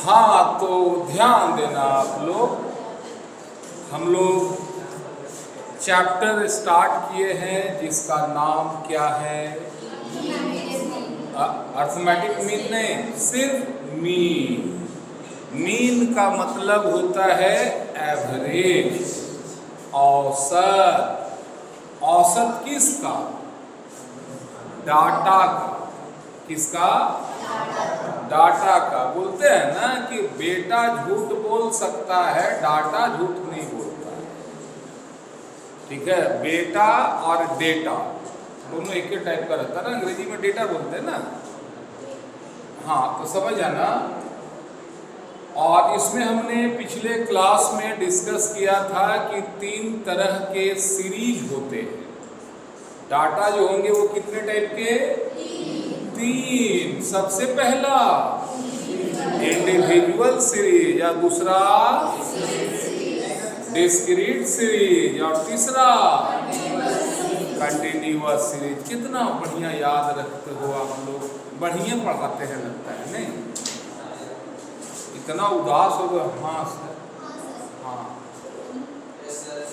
हाँ, तो ध्यान देना आप लोग, हम लोग चैप्टर स्टार्ट किए हैं जिसका नाम क्या है? अर्थमेटिक मीन नहीं, सिर्फ मीन। मीन का मतलब होता है एवरेज, औसत। औसत किसका? डाटा का। किसका? डाटा का। बोलते हैं ना कि बेटा झूठ बोल सकता है, डाटा झूठ नहीं बोलता है। ठीक है, बेटा और डेटा दोनों एक ही टाइप का रहता है ना, अंग्रेजी में डेटा बोलते हैं ना। हाँ, तो समझ आना। और इसमें हमने पिछले क्लास में डिस्कस किया था कि 3 तरह के सीरीज होते हैं। डाटा जो होंगे वो कितने टाइप के? 3। सबसे पहला इंडिविजुअल सीरीज, या दूसरा डिस्क्रीट सीरीज, और तीसरा कंटिन्यूअस सीरीज। कितना बढ़िया याद रखते हो आप लोग, बढ़िया पढ़ाते हैं लगता है नहीं? इतना उदास हो गया। हाँ सर, हाँ।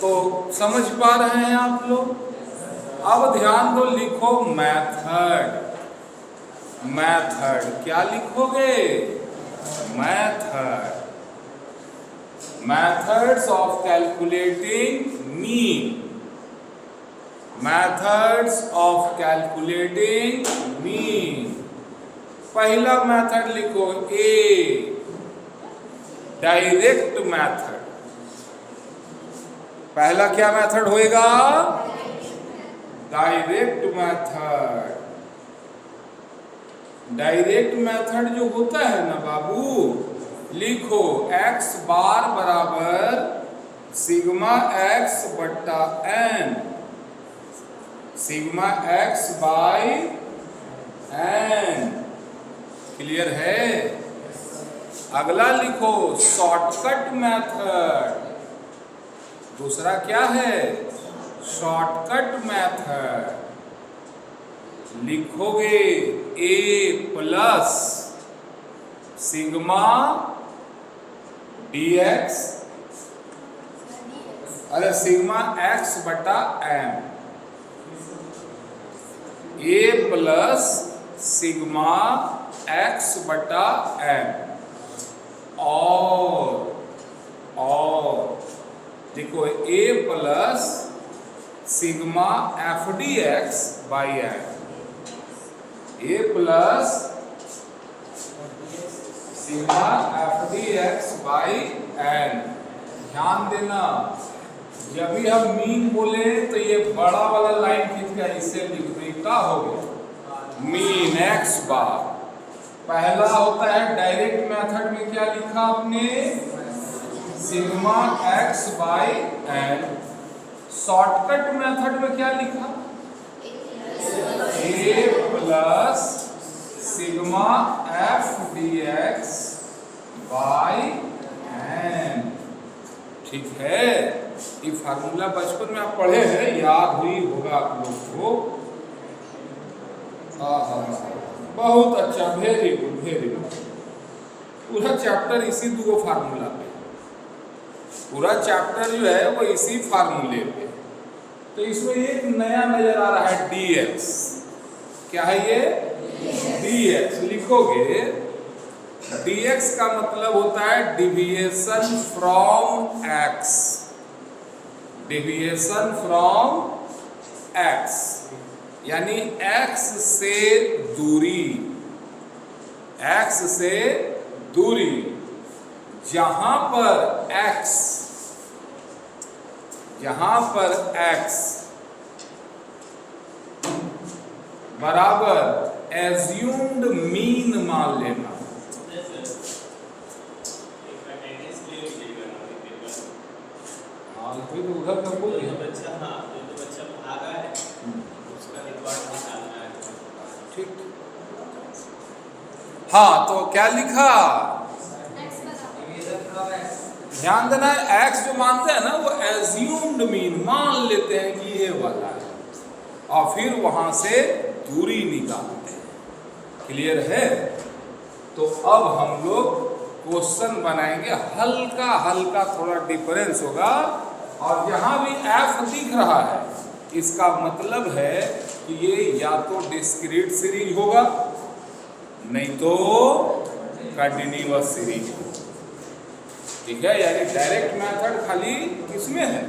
तो समझ पा रहे हैं आप लोग? अब ध्यान दो, लिखो मेथड। मेथड क्या लिखोगे? Method. Methods of calculating mean. Methods of calculating mean. पहला मेथड लिखो ए, डायरेक्ट मेथड। पहला क्या मेथड होएगा? Direct method. डायरेक्ट मेथड जो होता है ना बाबू, लिखो x बार बराबर सिग्मा x बट्टा n, sigma x by n। Clear है? अगला लिखो शॉर्टकट मेथड। दूसरा क्या है? Shortcut method. लिखोगे a प्लस सिग्मा dx, अरे सिग्मा x बटा m। a plus sigma x बटा m। और देखो a plus sigma F D x by N. A plus sigma F D x by N. ध्यान देना, जब भी हम मीन बोले तो ये बड़ा वाला लाइन खींच कर इससे लिख दो। क्या हो गया? Mean x bar. पहला होता है डायरेक्ट मेथड में क्या लिखा आपने? Sigma x by n. Shortcut method में क्या लिखा? A plus sigma F D x by n. ठीक है, ये फार्मूला बचपन में आप पढ़े हैं, याद हुई होगा आप लोग को। बहुत अच्छा, वेरी गुड, वेरी गुड। पूरा चैप्टर इसी 2 फार्मूला पे, पूरा चैप्टर जो है वो इसी फार्मूले पे। तो इसमें एक नया नजर आ रहा है dx। क्या है ये? dx। लिखोगे dx का मतलब होता है deviation from x। Deviation from x यानी x से दूरी। x से दूरी जहां पर x बराबर एज्यूम्ड मीन मान लेना। उधर का बोल ठीक। हाँ, तो क्या लिखा? ध्यान देना, x जो मानते हैं ना वो एज्यूम्ड मीन मान लेते हैं कि ये वाला है, और फिर वहां से दूरी निकालते हैं। क्लियर है? तो अब हम लोग क्वेश्चन बनाएंगे, हल्का हल्का थोड़ा डिफरेंस होगा। और यहाँ भी एफ दिख रहा है, इसका मतलब है कि ये या तो डिस्क्रीट सीरीज होगा, नहीं तो कंटिन्यूअस सीरीज। ठीक है, यानी डायरेक्ट मेथड खाली किसमें है?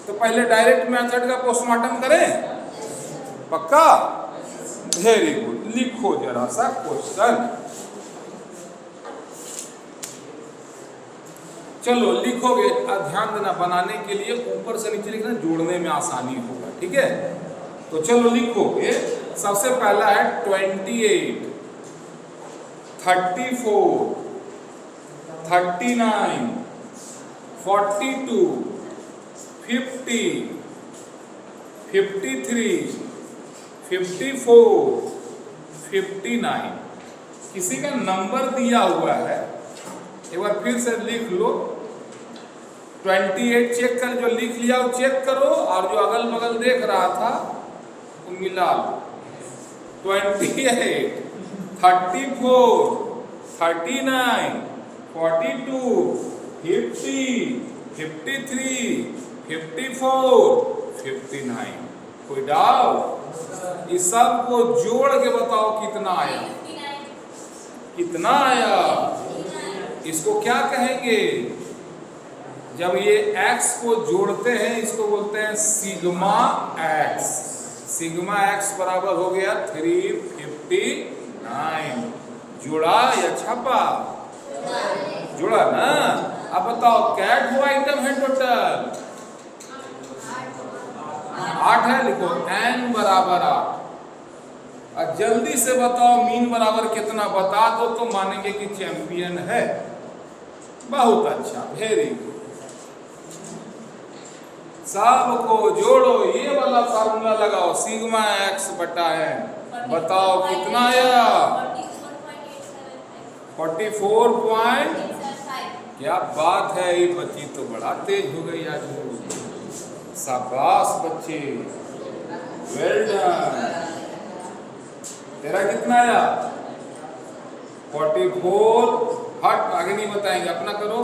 तो पहले डायरेक्ट मेथड का पोस्टमार्टम करें, पक्का? वेरी गुड, लिखो जरा सा क्वेश्चन। चलो लिखोगे, ध्यान देना, बनाने के लिए ऊपर से नीचे लिखना, जोड़ने में आसानी होगा। ठीक है, तो चलो लिखोगे। सबसे पहला है 28, 34, 39, 42, 50, 53, 54, 59। किसी का नंबर दिया हुआ है, एक बार फिर से लिख लो। 28 चेक कर, जो लिख लिया वो चेक करो, और जो अगल बगल देख रहा था वो मिला लो। 28, 34, 39, 42, 50, 53, 54, 59। कोई डाउट? इस सब को जोड़ के बताओ कितना आया? कितना आया? इसको क्या कहेंगे? जब ये x को जोड़ते हैं, इसको बोलते हैं सिग्मा x। सिग्मा x बराबर हो गया 359। जुड़ा या छपा? जुड़ा ना। अब बताओ क्या आइटम है टोटल? 8 है, लिखो n बराबर 8। अब जल्दी से बताओ मीन बराबर कितना, बता दो तो मानेंगे कि चैंपियन है। बहुत अच्छा, वेरी गुड। सबको जोड़ो, ये वाला फार्मूला लगाओ, सिग्मा x बटा n। बताओ कितना आया? 44 क्या बात है, ये बच्ची तो बड़ा तेज हो गई आज। शाबाश बच्चे, वेल डन। तेरा कितना आया? 44। हट, आगे नहीं बताएंगे, अपना करो।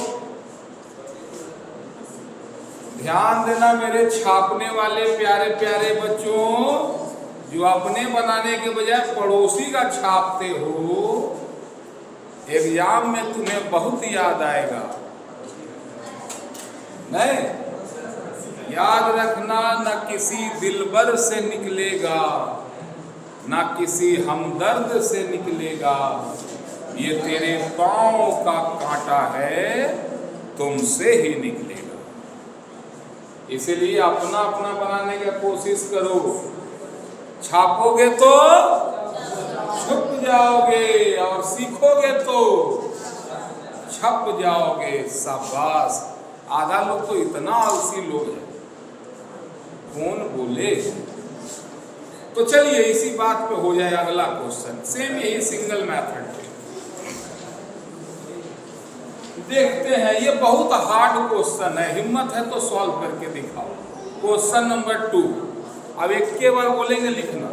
ध्यान देना मेरे छापने वाले प्यारे प्यारे बच्चों, जो अपने बनाने के बजाय पड़ोसी का छापते हो, एग्जाम में तुम्हें बहुत याद आएगा। नहीं, याद रखना, न किसी दिलबर से निकलेगा, ना किसी हमदर्द से निकलेगा, ये तेरे पांव का कांटा है, तुमसे ही निकलेगा। इसीलिए अपना अपना बनाने की कोशिश करो। छापोगे तो छुप जाओगे, और सीखोगे तो छप जाओगे। शाबाश। आधा लोग तो इतना आलसी लोग हैं, कौन बोले। तो चलिए इसी बात पे हो जाए अगला क्वेश्चन, सेम यही सिंगल मेथड पे देखते हैं। ये बहुत हार्ड क्वेश्चन है, हिम्मत है तो सॉल्व करके दिखाओ। Question number 2। अब एक के बार बोलेंगे, लिखना।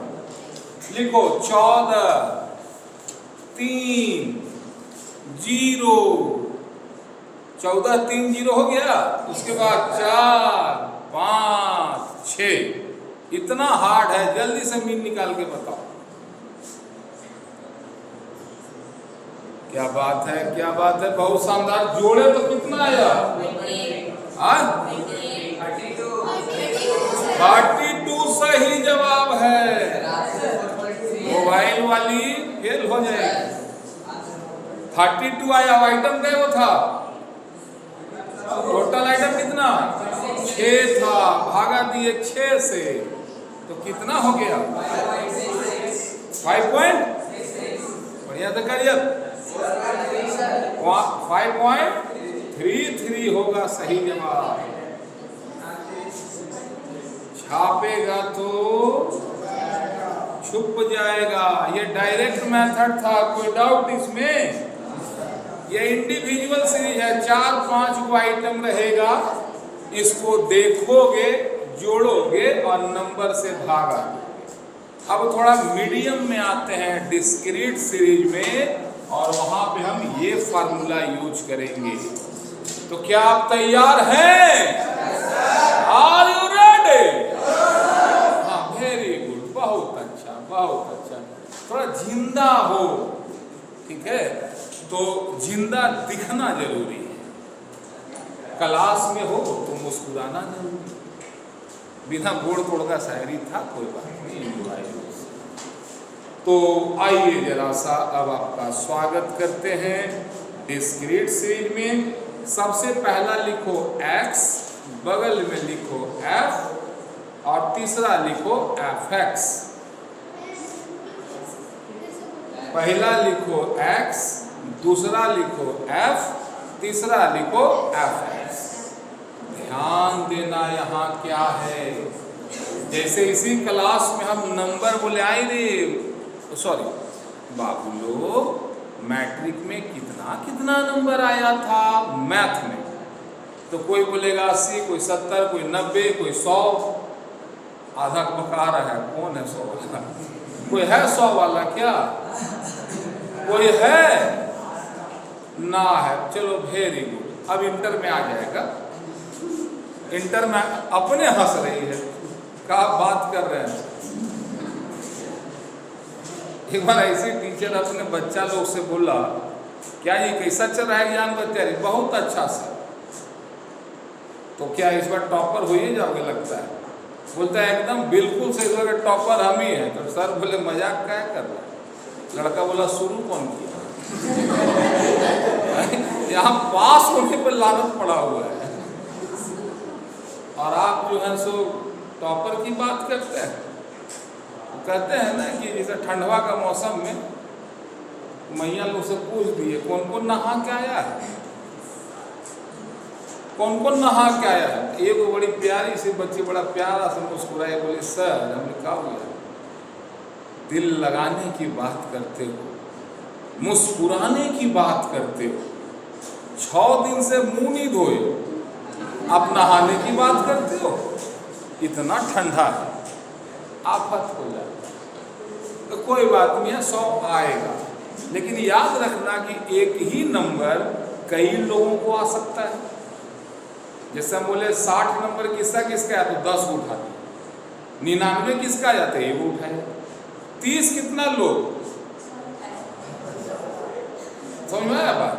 लिखो 14, 3, 0। 14, 3, 0 हो गया। उसके बाद 4, 5, 6। इतना हार्ड है, जल्दी से मीन निकाल के बताओ। क्या बात है, क्या बात है, बहुत शानदार। जोड़े तो कितना आया? 32 सही जवाब है। मोबाइल वाली फेल हो जाएगी। 32 आया। आइटम क्या वो था? टोटल आइटम कितना? 6 था, भागा दिए 6 से, तो कितना हो गया? 5 पॉइंट। बढ़िया तो करिए, 5.33 होगा सही जवाब। छापेगा तो छुप जाएगा। ये डायरेक्ट मेथड था, कोई डाउट इसमें? ये इंडिविजुअल सीरीज है, 4-5 को आइटम रहेगा, इसको देखोगे, जोड़ोगे और नंबर से भागा। अब थोड़ा मीडियम में आते हैं, डिस्क्रीट सीरीज में, और वहां पे हम ये फार्मूला यूज करेंगे। तो क्या आप तैयार हैं? Are you ready? हाँ, वेरी गुड, बहुत अच्छा, बहुत अच्छा। थोड़ा जिंदा हो, ठीक है? तो जिंदा दिखना जरूरी है। क्लास में हो तो मुस्कुराना जरूरी। बिना गोड़ तोड़ का शायरी था, कोई बात नहीं। तो आइए जरा सा अब आपका स्वागत करते हैं डिस्क्रीट सीरीज में। सबसे पहला लिखो x, बगल में लिखो f और तीसरा लिखो fx। पहला लिखो x, दूसरा लिखो f, तीसरा लिखो fx। ध्यान देना यहाँ क्या है, जैसे इसी क्लास में हम नंबर बोले आए रे, सॉरी बाबू लोग, मैट्रिक में कितना कितना नंबर आया था मैथ में। तो कोई बोलेगा 80, कोई 70, कोई 90, कोई 100। आधा बका रहा है, कौन है 100 वाला? कोई है 100 वाला क्या? कोई है? ना है। चलो वेरी गुड, अब इंटर में आ जाएगा। इंटर में अपने हंस रही है, क्या बात कर रहे हैं। एक बार ऐसे टीचर अपने बच्चा लोग से बोला, क्या ये कैसा चल रहा है ज्ञान बच्चा? बहुत अच्छा सर। तो क्या इस बार टॉपर हो ही जाओगे लगता है? बोलता है एकदम बिल्कुल से, इस बार टॉपर हम ही हैं। तो सर बोले मजाक क्या कर रहा है? लड़का बोला शुरू कौन किया? यहाँ पास होने पर लानत पड़ा हुआ है और आप जो है सो टॉपर की बात करते हैं। कहते हैं ना कि जैसे ठंडवा का मौसम में मैया लोग से पूछ दिए कौन कौन नहा के आया है, कौन कौन नहा के आया है। एक बड़ी प्यारी सी बच्ची बड़ा प्यारा से मुस्कुराए, बोले सर हमने कहा हुआ दिल लगाने की बात करते हो, मुस्कुराने की बात करते हो, 6 दिन से मुंह नहीं धोए, आप नहाने की बात करते हो। इतना ठंडा है, आफत हो जाए। तो कोई बात नहीं है, 100 आएगा। लेकिन याद रखना कि एक ही नंबर कई लोगों को आ सकता है। जैसे हम बोले 60 नंबर किसका किसका है, तो 10 उठा दिए। 99 किसका जाते हैं, वो उठाए। 30 कितना लोग, समझ में आया बात?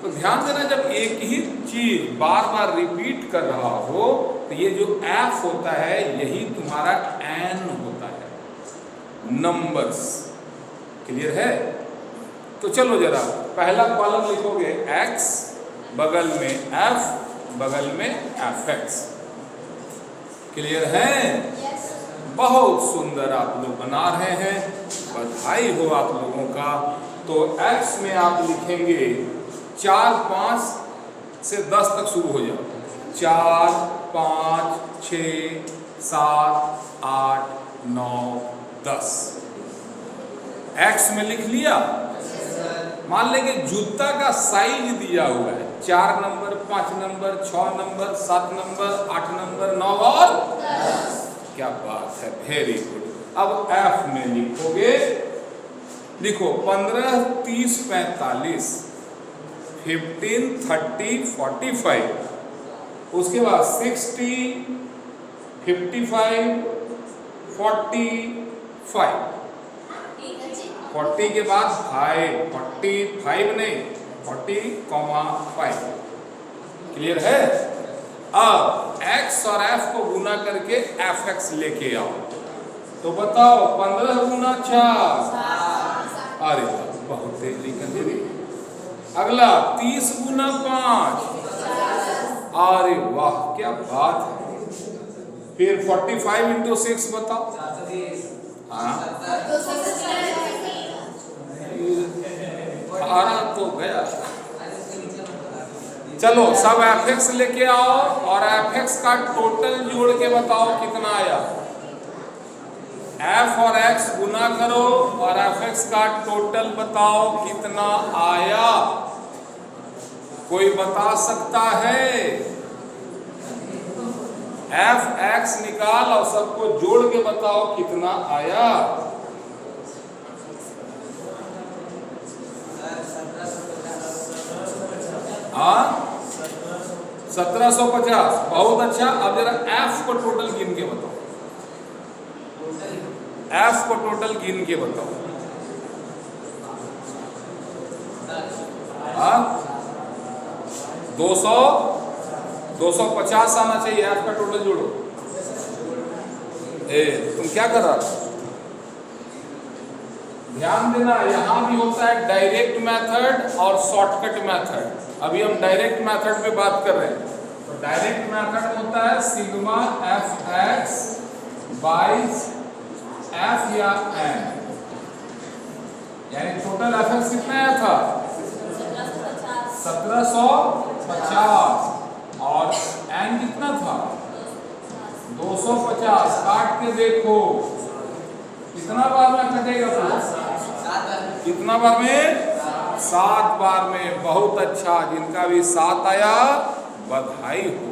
तो ध्यान देना, जब एक ही चीज बार बार रिपीट कर रहा हो तो ये जो f होता है यही तुम्हारा n होता है, नंबर्स। क्लियर है? तो चलो जरा पहला कॉलम लिखोगे x, बगल में f, बगल में fx। क्लियर है? बहुत सुंदर आप लोग बना रहे हैं, बधाई हो आप लोगों का। तो x में आप लिखेंगे 4, 5 से 10 तक शुरू हो जाओ। 4, 5, 6, 7, 8, 9, 10। x में लिख लिया। मान लेंगे जूता का साइज दिया हुआ है 4 number, 5 number, 6 number, 7 number, 8 number, 9 और 10। क्या बात है, वेरी गुड। अब f में लिखोगे, लिखो 15, 30, 45, 15, 30, 45। उसके बाद 60, 55, 45। 40 के बाद 5, 45 नहीं, 40,5। क्लियर है? अब x और f को गुना करके fx लेके आओ। तो बताओ 15 गुना 4, अरे बहुत तेजी कर दी। अगला 30 गुना 5, अरे वाह क्या बात है। फिर 45 इंटू 6 बताओ। हाँ 18 तो गया। चलो सब fx लेके आओ और fx का टोटल जोड़ के बताओ कितना आया। f और x गुना करो और fx का टोटल बताओ कितना आया। कोई बता सकता है? fx निकाल और सबको जोड़ के बताओ कितना आया। हाँ 1750, बहुत अच्छा। अब जरा एफ को टोटल गिन के बताओ, एफ को टोटल गिन के बताओ। हाँ 200, 250 आना चाहिए। एफ का टोटल जोड़ो। तुम क्या कर रहा था? ध्यान देना, यहां भी होता है डायरेक्ट मेथड और शॉर्टकट मेथड। अभी हम डायरेक्ट मेथड पे बात कर रहे हैं। तो डायरेक्ट मेथड होता है sigma F x by F या एन, यानी टोटल एफ एक्स कितना आया था? 1750 और एन कितना था? 250। काट के देखो कितना बार में कटेगा? कितना बार में? 7 बार में। बहुत अच्छा, जिनका भी 7 आया बधाई हो,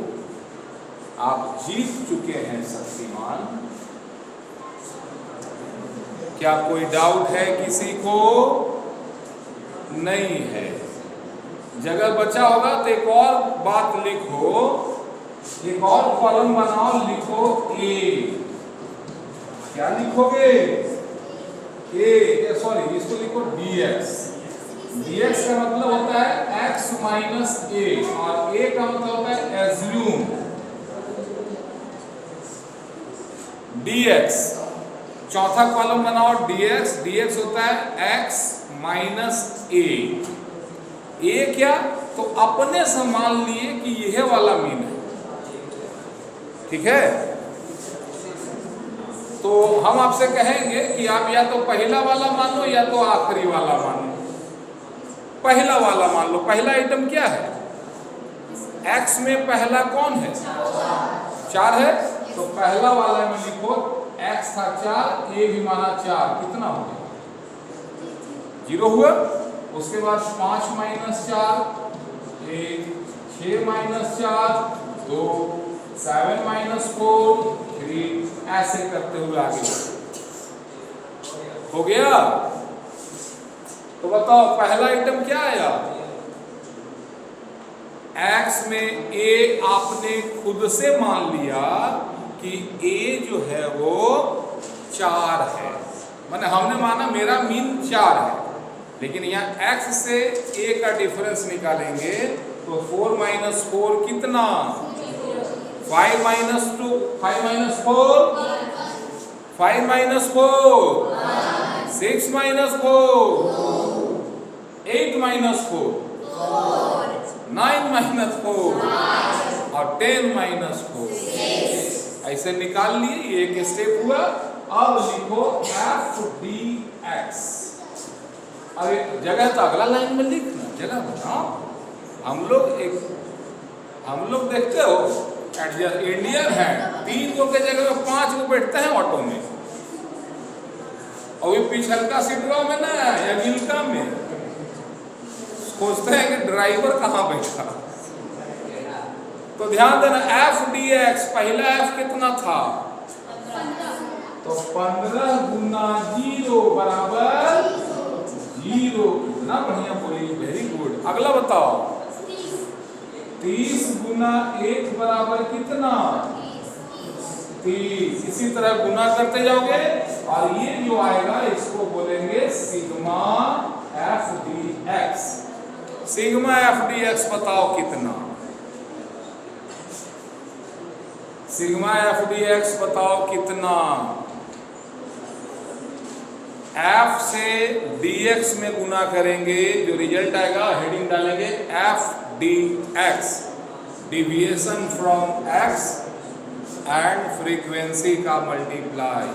आप जीत चुके हैं शक्तिमान। क्या कोई डाउट है किसी को? नहीं है। जगह बचा होगा तो एक और बात लिखो, एक और कॉलम बनाओ, लिखो ए। क्या लिखोगे? ए, सॉरी, इसको लिखो dx। dx का मतलब होता है x माइनस ए, और a का मतलब होता है एज्यूम। dx चौथा कॉलम बनाओ dx। dx होता है x माइनस ए। ए क्या? तो अपने से मान लिए कि यह वाला मीन है, ठीक है? तो हम आपसे कहेंगे कि आप या तो पहला वाला मानो या तो आखिरी वाला मानो। पहला वाला मान लो। पहला आइटम क्या है? x में पहला कौन है? 4 है। तो पहला वाला में लिखो x था 4, a भी माना 4, कितना हो गया? 0 हुआ। उसके बाद 5 माइनस 4, 1, 6 माइनस 4, 2, 7 माइनस 4, 3, ऐसे करते हुए आगे हो गया। तो बताओ पहला आइटम क्या आया? x में a आपने खुद से मान लिया कि a जो है वो 4 है, माने हमने माना मेरा मीन 4 है, लेकिन यहाँ x से a का डिफरेंस निकालेंगे तो 4 माइनस 4 कितना? 5 minus 2, 5 minus 4, 5 minus 4, 6 minus 4, 8 minus 4, 9 minus 4 और 10 माइनस 4। ऐसे निकाल लिए, ये एक स्टेप हुआ। अब लिखो एफ डी एक्स। अरे जगह तो अगला लाइन में लिखना, जगह बताओ। हम लोग देखते हो इंडियन है, 3 गो के जगह में 5 गो बैठते हैं ऑटो में, और ये पिछलका सीटवा में ना या गिलका में सोचते हैं कि ड्राइवर कहाँ बैठा। तो ध्यान देना, एफ डी एक्स, पहला एफ कितना था? तो 15 गुना 0 बराबर 0। कितना बढ़िया बोली, वेरी गुड। अगला बताओ, 30 गुना 1 बराबर कितना? 30। इसी तरह गुना करते जाओगे और ये जो आएगा इसको बोलेंगे sigma F D x. Sigma F D x बताओ कितना? सिग्मा एफ डी एक्स बताओ कितना? एफ से dx में गुना करेंगे, जो रिजल्ट आएगा हेडिंग डालेंगे F D X, deviation from x and frequency का मल्टीप्लाई।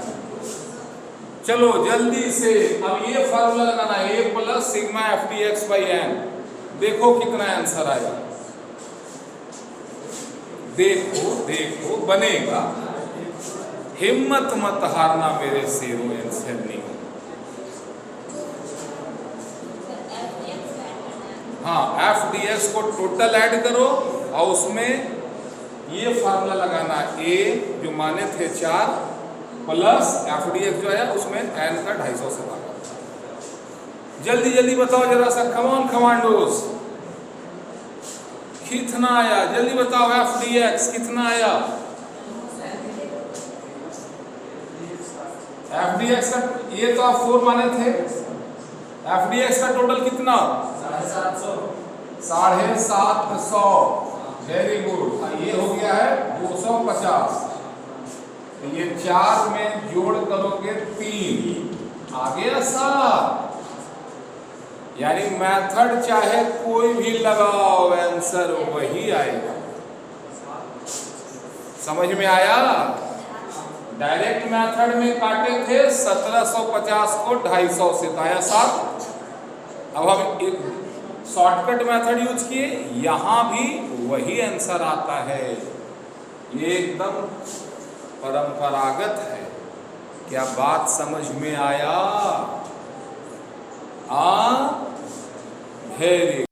चलो जल्दी से अब ये फार्मूला लगाना है, a plus sigma F D x by N. देखो कितना आंसर आएगा, देखो देखो बनेगा। हिम्मत मत हारना मेरे शेरों आंसर नहीं। हाँ, एफ डी एक्स को टोटल ऐड करो और उसमें ये फार्मूला लगाना, a जो माने थे 4 प्लस एफ डी एक्स जो है उसमें n का 250 से भागा। जल्दी जल्दी बताओ जरा सा, कम ऑन कमांडोज। कितना आया? जल्दी बताओ, एफ डी एक्स कितना आया? एफ डी एक्स का ये तो आप 4 माने थे। एफ डी एक्स का टोटल कितना? 750। Very good. ये हो गया है 250। तो ये 4 में जोड़ करोगे 3, आ गया 7। यानी मेथड चाहे कोई भी लगाओ, आंसर वही आएगा। समझ में आया? डायरेक्ट मेथड में काटे थे 1750 को 250 से, तो आया 7। अब हम एक शॉर्टकट मेथड यूज किए, यहां भी वही आंसर आता है। ये एकदम परंपरागत है। क्या बात समझ में आया? वेरी